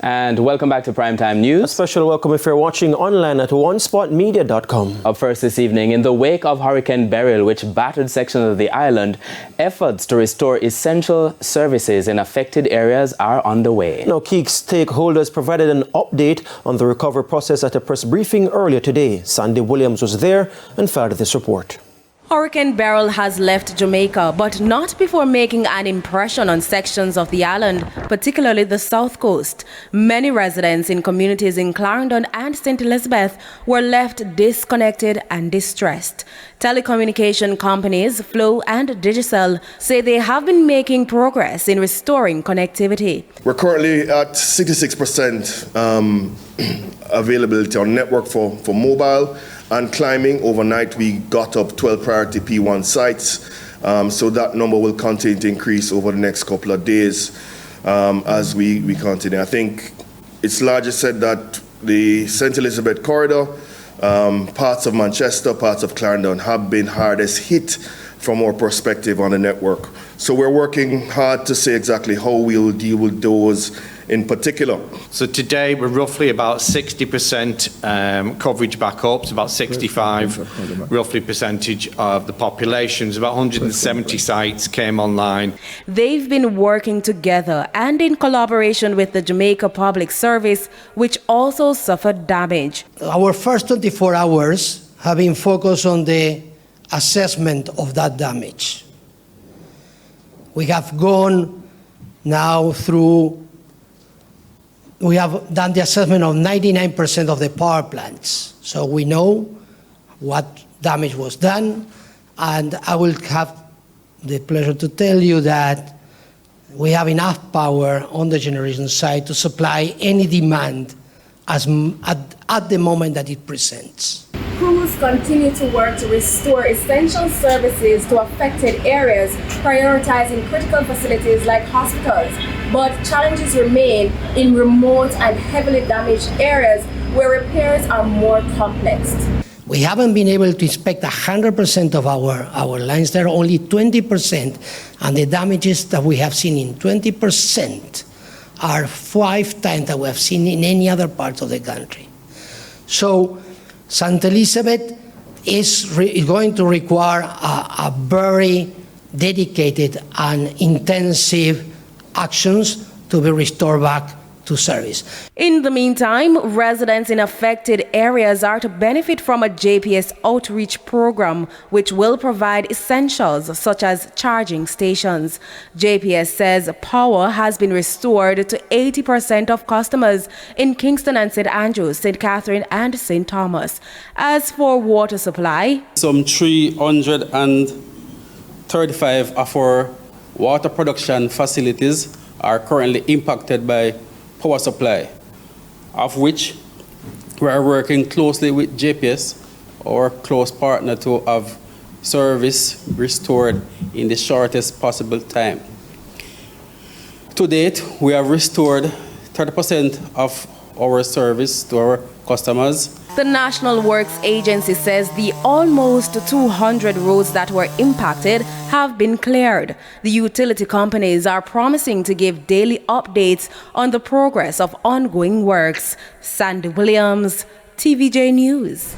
And welcome back to Primetime News. A special welcome if you're watching online at onespotmedia.com. Up first this evening, in the wake of Hurricane Beryl, which battered sections of the island, efforts to restore essential services in affected areas are underway. Now, key stakeholders provided an update on the recovery process at a press briefing earlier today. Sandy Williams was there and filed this report. Hurricane Beryl has left Jamaica, but not before making an impression on sections of the island, particularly the south coast. Many residents in communities in Clarendon and St. Elizabeth were left disconnected and distressed. Telecommunication companies Flow and Digicel say they have been making progress in restoring connectivity. We're currently at 66% availability on network for mobile. And climbing, overnight we got up 12 priority P1 sites, so that number will continue to increase over the next couple of days as we continue. I think it's largely said that the St. Elizabeth corridor, parts of Manchester, parts of Clarendon have been hardest hit from our perspective on the network. So we're working hard to say exactly how we'll deal with those in particular. So today we're roughly about 60% coverage back up, so about 65 roughly percentage of the population. So about 170 sites came online. They've been working together and in collaboration with the Jamaica Public Service, which also suffered damage. Our first 24 hours have been focused on the assessment of that damage. We have gone now through. We have done the assessment of 99% of the power plants. So we know what damage was done, and I will have the pleasure to tell you that we have enough power on the generation side to supply any demand at the moment that it presents. Crews continue to work to restore essential services to affected areas, prioritizing critical facilities like hospitals. But challenges remain in remote and heavily damaged areas where repairs are more complex. We haven't been able to inspect 100% of our lines. There are only 20%, and the damages that we have seen in 20% are 5 times that we have seen in any other part of the country. So St. Elizabeth is going to require a very dedicated and intensive actions to be restored back to service. In the meantime, residents in affected areas are to benefit from a JPS outreach program, which will provide essentials such as charging stations. JPS says power has been restored to 80% of customers in Kingston and St. Andrews, St. Catherine and St. Thomas. As for water supply, some 335 of our water production facilities are currently impacted by power supply, of which we are working closely with JPS, our close partner, to have service restored in the shortest possible time. To date, we have restored 30% of our service to our customers. the National Works Agency says the almost 200 roads that were impacted have been cleared. The utility companies are promising to give daily updates on the progress of ongoing works. Sandy Williams, TVJ News.